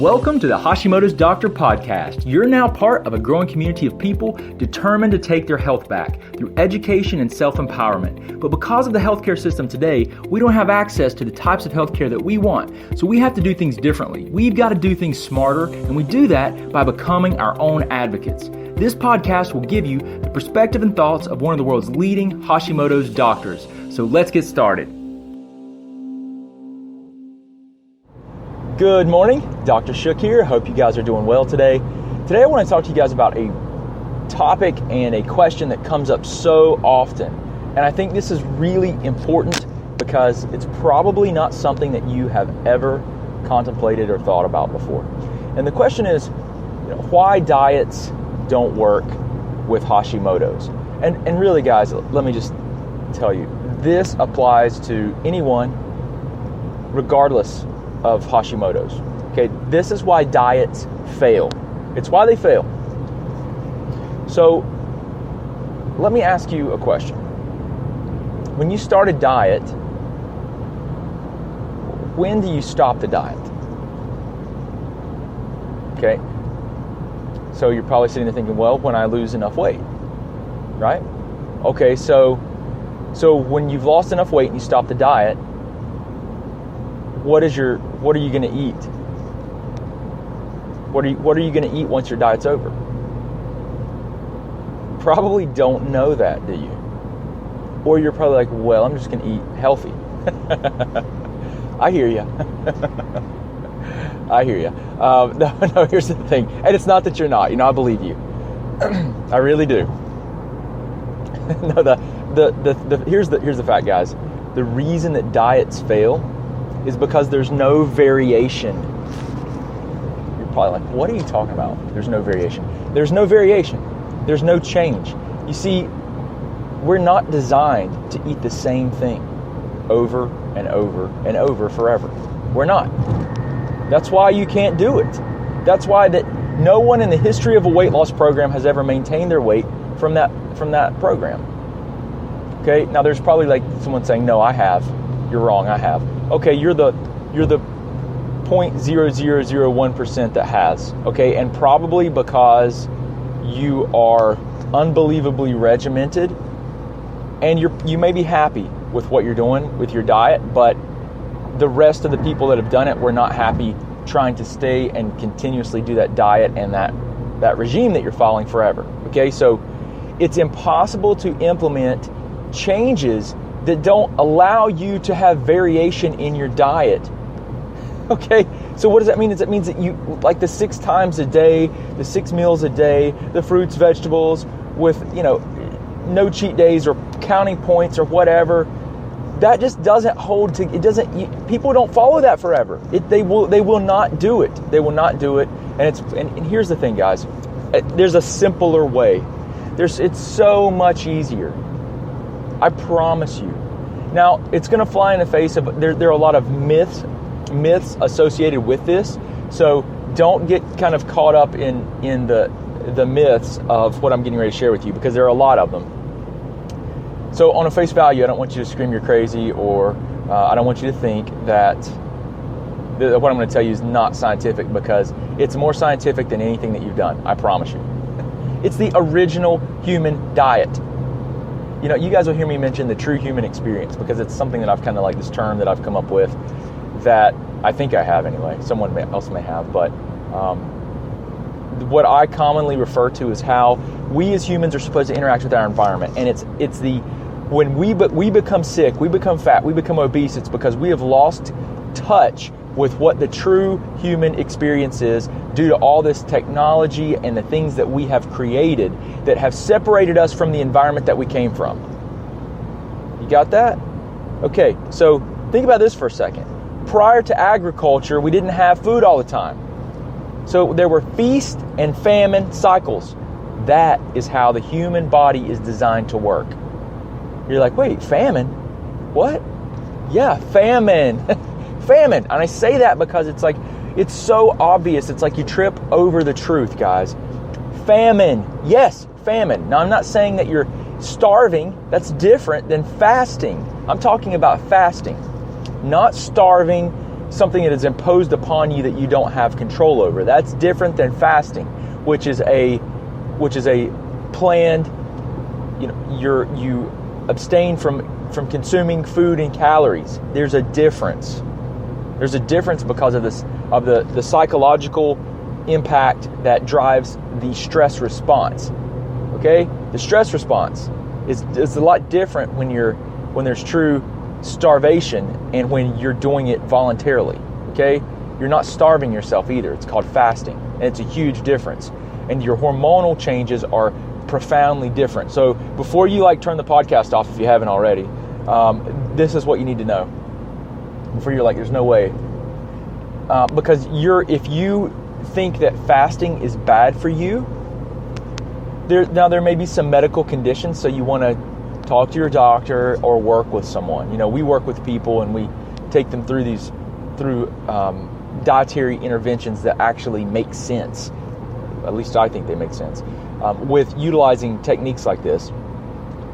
Welcome to the Hashimoto's Doctor Podcast. You're now part of a growing community of people determined to take their health back through education and self-empowerment. But because of the healthcare system today, we don't have access to the types of healthcare that we want. So we have to do things differently. We've got to do things smarter, and we do that by becoming our own advocates. This podcast will give you the perspective and thoughts of one of the world's leading Hashimoto's doctors. So let's get started. Good morning, Dr. Shook here. Hope you guys are doing well today. Today I want to talk to you guys about a topic and a question that comes up so often. And I think this is really important because it's probably not something that you have ever contemplated or thought about before. And the question is, why diets don't work with Hashimoto's. And really, guys, let me just tell you, this applies to anyone regardless of Hashimoto's. Okay, this is why diets fail. It's why they fail. So let me ask you a question. When you start a diet, when do you stop the diet? Okay, so you're probably sitting there thinking, well, when I lose enough weight, right? Okay, so when you've lost enough weight and you stop the diet, what are you going to eat? What are you going to eat once your diet's over? Probably don't know that, do you? Or you're probably like, well, I'm just going to eat healthy. I hear you. I hear you. No, here's the thing. And it's not that you're not. I believe you. I really do. No, here's the fact, guys. The reason that diets fail is because there's no variation. You're probably like, what are you talking about? There's no variation. There's no variation. There's no change. You see, we're not designed to eat the same thing over and over and over forever. We're not. That's why you can't do it. That's why that no one in the history of a weight loss program has ever maintained their weight from that program. Okay, now there's probably like someone saying, no, I have. You're wrong, I have. Okay, you're the 0.0001% that has. Okay, and probably because you are unbelievably regimented and you may be happy with what you're doing with your diet, but the rest of the people that have done it were not happy trying to stay and continuously do that diet and that regime that you're following forever. Okay, so it's impossible to implement changes that don't allow you to have variation in your diet. Okay, so what does that mean? It means that you, like the 6 times a day, the 6 meals a day, the fruits, vegetables, with, no cheat days or counting points or whatever, that just doesn't hold to, people don't follow that forever. They will not do it. They will not do it. And here's the thing, guys. There's a simpler way. It's so much easier. I promise you. Now, it's going to fly in the face of, there are a lot of myths associated with this. So don't get kind of caught up in the myths of what I'm getting ready to share with you, because there are a lot of them. So on a face value, I don't want you to scream you're crazy, or I don't want you to think that what I'm going to tell you is not scientific, because it's more scientific than anything that you've done. I promise you. It's the original human diet. You guys will hear me mention the true human experience, because it's something that I've kind of like, this term that I've come up with, that I think I have anyway. Someone else may have, but what I commonly refer to is how we as humans are supposed to interact with our environment. And it's when we become sick, we become fat, we become obese, it's because we have lost touch with what the true human experience is due to all this technology and the things that we have created that have separated us from the environment that we came from. You got that? Okay, so think about this for a second. Prior to agriculture, we didn't have food all the time. So there were feast and famine cycles. That is how the human body is designed to work. You're like, wait, famine? What? Yeah, famine. Famine. And I say that because it's so obvious. It's like you trip over the truth, guys. Famine. Yes, famine. Now, I'm not saying that you're starving. That's different than fasting. I'm talking about fasting. Not starving, something that is imposed upon you that you don't have control over. That's different than fasting, which is a planned, you abstain from consuming food and calories. There's a difference. There's a difference because of the psychological impact that drives the stress response. Okay? The stress response is a lot different when there's true starvation and when you're doing it voluntarily. Okay? You're not starving yourself either. It's called fasting. And it's a huge difference. And your hormonal changes are profoundly different. So before you turn the podcast off, if you haven't already, this is what you need to know. Before you're like, there's no way. Because if you think that fasting is bad for you, there may be some medical conditions, so you want to talk to your doctor or work with someone. We work with people and we take them through dietary interventions that actually make sense. At least I think they make sense. With utilizing techniques like this,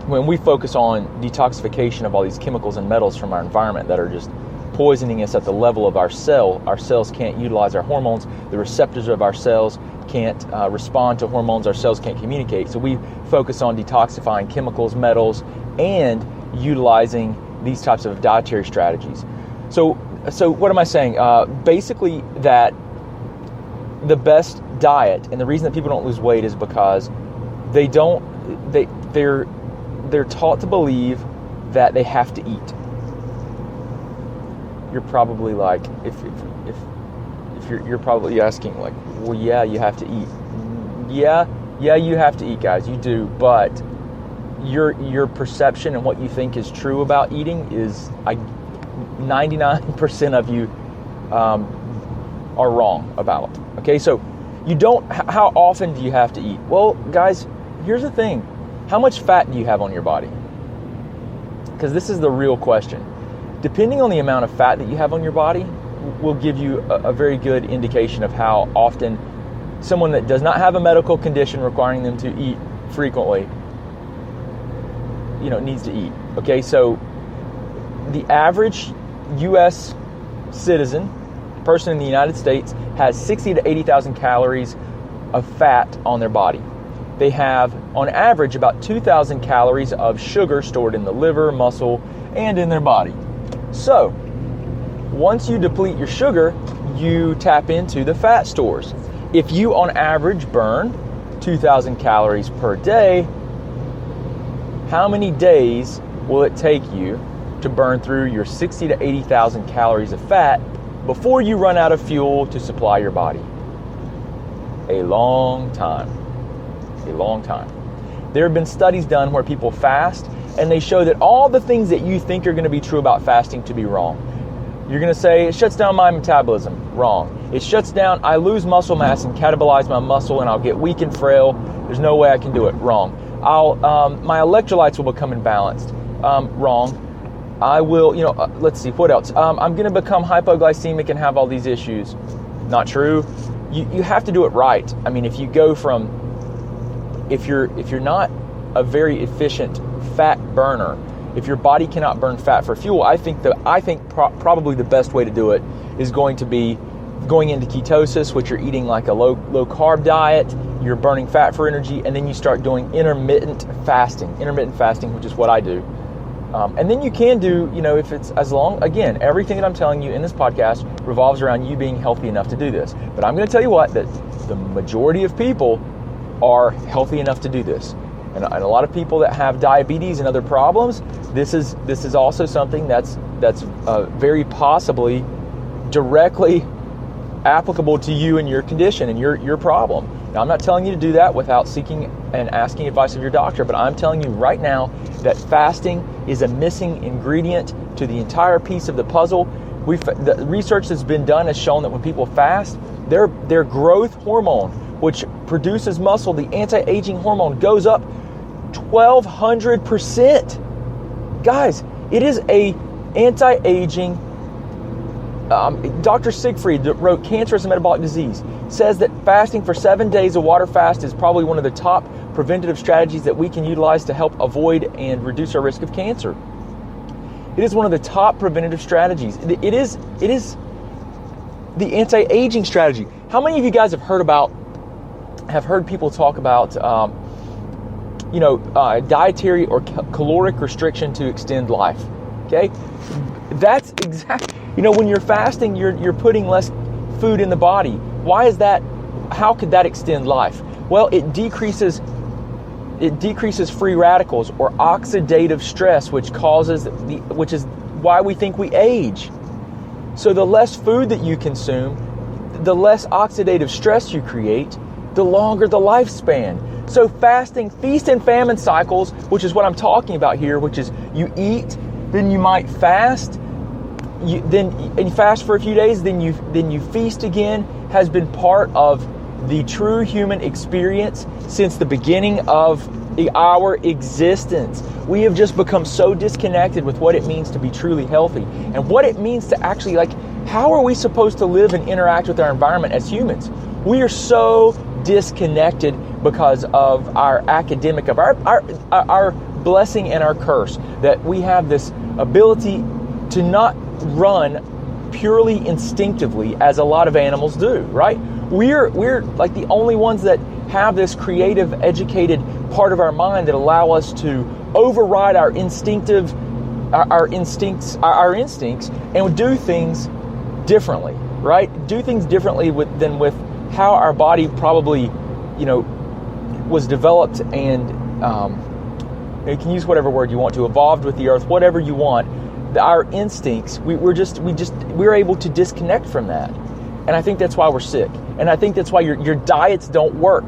when we focus on detoxification of all these chemicals and metals from our environment that are just poisoning us at the level of our cells can't utilize our hormones, the receptors of our cells can't respond to hormones, our cells can't communicate. So we focus on detoxifying chemicals, metals, and utilizing these types of dietary strategies. So what am I saying? Basically that the best diet, and the reason that people don't lose weight is because they're taught to believe that they have to eat. You're probably like, if you're probably asking like, well, yeah, you have to eat. Yeah, you have to eat, guys. You do, but your perception and what you think is true about eating is 99% of you are wrong about. Okay, so how often do you have to eat? Well, guys, here's the thing. How much fat do you have on your body? Because this is the real question. Depending on the amount of fat that you have on your body will give you a very good indication of how often someone that does not have a medical condition requiring them to eat frequently, needs to eat. Okay, so the average U.S. citizen, person in the United States, has 60 to 80,000 calories of fat on their body. They have, on average, about 2,000 calories of sugar stored in the liver, muscle, and in their body. So, once you deplete your sugar, you tap into the fat stores. If you, on average, burn 2,000 calories per day, how many days will it take you to burn through your 60 to 80,000 calories of fat before you run out of fuel to supply your body? A long time. A long time. There have been studies done where people fast, and they show that all the things that you think are going to be true about fasting to be wrong. You're going to say, it shuts down my metabolism. Wrong. It shuts down, I lose muscle mass and catabolize my muscle, and I'll get weak and frail. There's no way I can do it. Wrong. My electrolytes will become imbalanced. Wrong. I will, let's see, what else? I'm going to become hypoglycemic and have all these issues. Not true. You have to do it right. I mean, if you go from, if you're not a very efficient fat burner, if your body cannot burn fat for fuel, I think probably the best way to do it is going to be going into ketosis, which you're eating like a low carb diet, you're burning fat for energy, and then you start doing intermittent fasting, which is what I do. And then you can do, if it's as long, again, everything that I'm telling you in this podcast revolves around you being healthy enough to do this. But I'm going to tell you what, that the majority of people are healthy enough to do this. And a lot of people that have diabetes and other problems, this is also something that's very possibly directly applicable to you and your condition and your problem. Now, I'm not telling you to do that without seeking and asking advice of your doctor, but I'm telling you right now that fasting is a missing ingredient to the entire piece of the puzzle. The research that's been done has shown that when people fast, their growth hormone, which produces muscle, the anti-aging hormone, goes up 1,200%. Guys, it is a anti-aging. Dr. Siegfried, that wrote Cancerous and Metabolic Disease, says that fasting for 7 days, a water fast, is probably one of the top preventative strategies that we can utilize to help avoid and reduce our risk of cancer. It is one of the top preventative strategies. It is the anti-aging strategy. How many of you guys have heard people talk about, dietary or caloric restriction to extend life? Okay, that's exactly. When you're fasting, you're putting less food in the body. Why is that? How could that extend life? Well, it decreases free radicals or oxidative stress, which is why we think we age. So the less food that you consume, the less oxidative stress you create, the longer the lifespan. So fasting, feast and famine cycles, which is what I'm talking about here, which is you eat, then you might fast, and you fast for a few days, then you feast again, has been part of the true human experience since the beginning of our existence. We have just become so disconnected with what it means to be truly healthy and what it means to actually, how are we supposed to live and interact with our environment as humans? We are so disconnected because of our our blessing and our curse, that we have this ability to not run purely instinctively as a lot of animals do, right? We're like the only ones that have this creative, educated part of our mind that allow us to override our instincts and do things differently, right? Do things differently than with how our body probably, was developed, and you can use whatever word you want to, evolved with the earth, whatever you want. Our instincts, we're able to disconnect from that. And I think that's why we're sick. And I think that's why your diets don't work,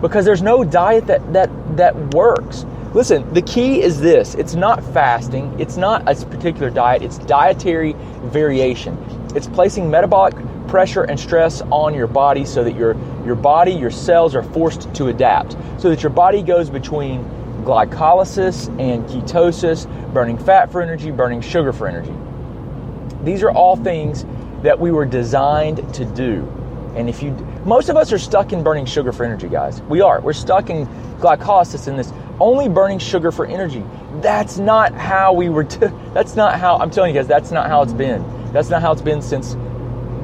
because there's no diet that works. Listen, the key is this. It's not fasting. It's not a particular diet. It's dietary variation. It's placing metabolic pressure and stress on your body so that your body, your cells are forced to adapt, so that your body goes between glycolysis and ketosis, burning fat for energy, burning sugar for energy. These are all things that we were designed to do. And most of us are stuck in burning sugar for energy, guys. We're stuck in glycolysis, in this only burning sugar for energy. That's not how I'm telling you guys, that's not how it's been. That's not how it's been since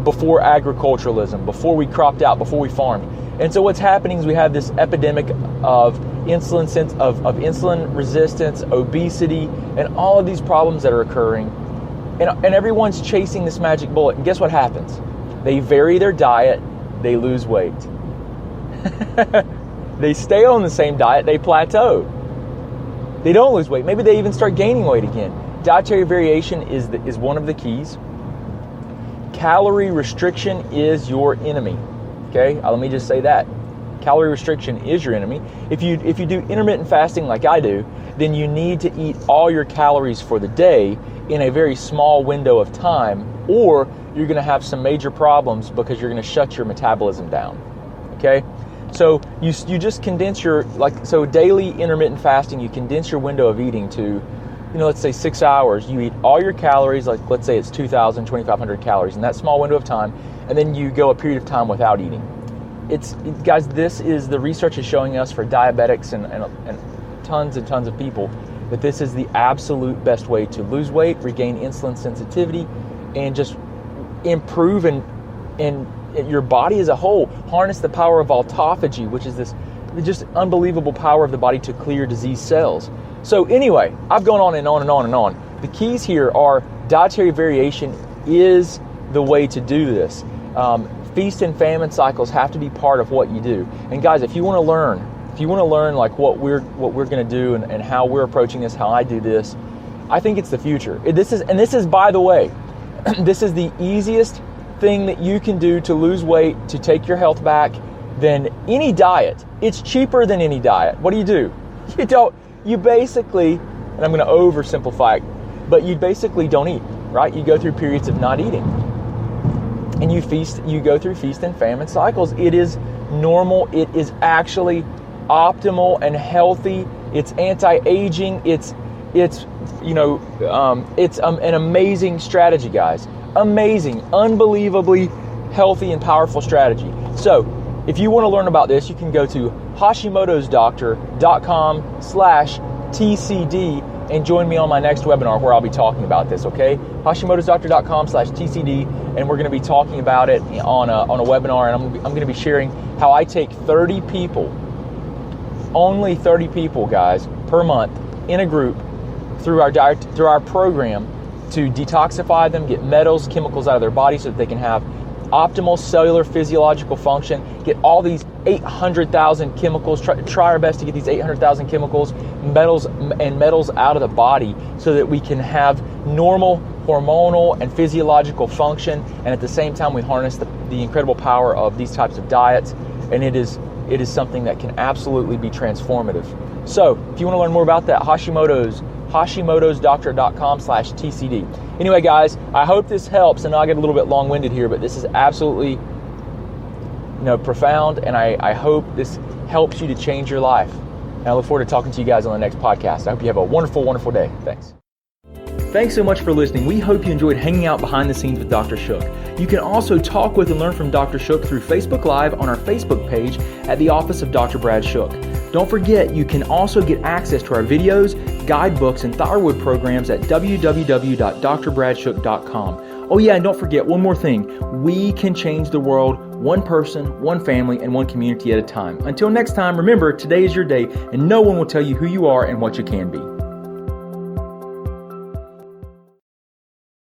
before agriculturalism, before we cropped out, before we farmed. And so what's happening is we have this epidemic of insulin resistance, obesity, and all of these problems that are occurring. And everyone's chasing this magic bullet. And guess what happens? They vary their diet, they lose weight. They stay on the same diet, they plateau. They don't lose weight. Maybe they even start gaining weight again. Dietary variation is one of the keys. Calorie restriction is your enemy. Okay, let me just say that. Calorie restriction is your enemy. If you do intermittent fasting like I do, then you need to eat all your calories for the day in a very small window of time, or you're going to have some major problems because you're going to shut your metabolism down. Okay, so you just condense daily intermittent fasting, you condense your window of eating to, let's say 6 hours. You eat all your calories, let's say it's 2,000, 2,500 calories in that small window of time, and then you go a period of time without eating. Guys, this is the research is showing us for diabetics and tons and tons of people that this is the absolute best way to lose weight, regain insulin sensitivity, and just improve and your body as a whole. Harness the power of autophagy, which is this just unbelievable power of the body to clear disease cells. So anyway, I've gone on and on and on and on. The keys here are dietary variation is the way to do this. Feast and famine cycles have to be part of what you do. And guys, if you want to learn like what we're going to do and how we're approaching this, how I do this, I think it's the future. This is by the way, this is the easiest thing that you can do to lose weight, to take your health back, than any diet. It's cheaper than any diet. What do? You basically, and I'm going to oversimplify it, but you basically don't eat, right? You go through periods of not eating. And you go through feast and famine cycles. It is normal. It is actually optimal and healthy. It's anti-aging. It's an amazing strategy, guys. Amazing, unbelievably healthy and powerful strategy. So if you want to learn about this, you can go to hashimotosdoctor.com/TCD and join me on my next webinar where I'll be talking about this, okay? Hashimoto'sDoctor.com/TCD, and we're going to be talking about it on a webinar, and I'm going to be sharing how I take 30 people, only 30 people, guys, per month in a group through our program to detoxify them, get metals, chemicals out of their body so that they can have optimal cellular physiological function, get all these 800,000 chemicals, try our best to get these 800,000 chemicals, metals out of the body so that we can have normal hormonal and physiological function, and at the same time we harness the incredible power of these types of diets, and it is something that can absolutely be transformative. So if you want to learn more about that, Hashimoto'sDoctor.com/TCD. Anyway, guys, I hope this helps. And I get a little bit long-winded here, but this is absolutely profound, and I hope this helps you to change your life. And I look forward to talking to you guys on the next podcast. I hope you have a wonderful, wonderful day. Thanks. Thanks so much for listening. We hope you enjoyed hanging out behind the scenes with Dr. Shook. You can also talk with and learn from Dr. Shook through Facebook Live on our Facebook page at the Office of Dr. Brad Shook. Don't forget, you can also get access to our videos, guidebooks, and thyroid programs at www.drbradshook.com. Oh yeah, and don't forget one more thing. We can change the world one person, one family, and one community at a time. Until next time, remember, today is your day, and no one will tell you who you are and what you can be.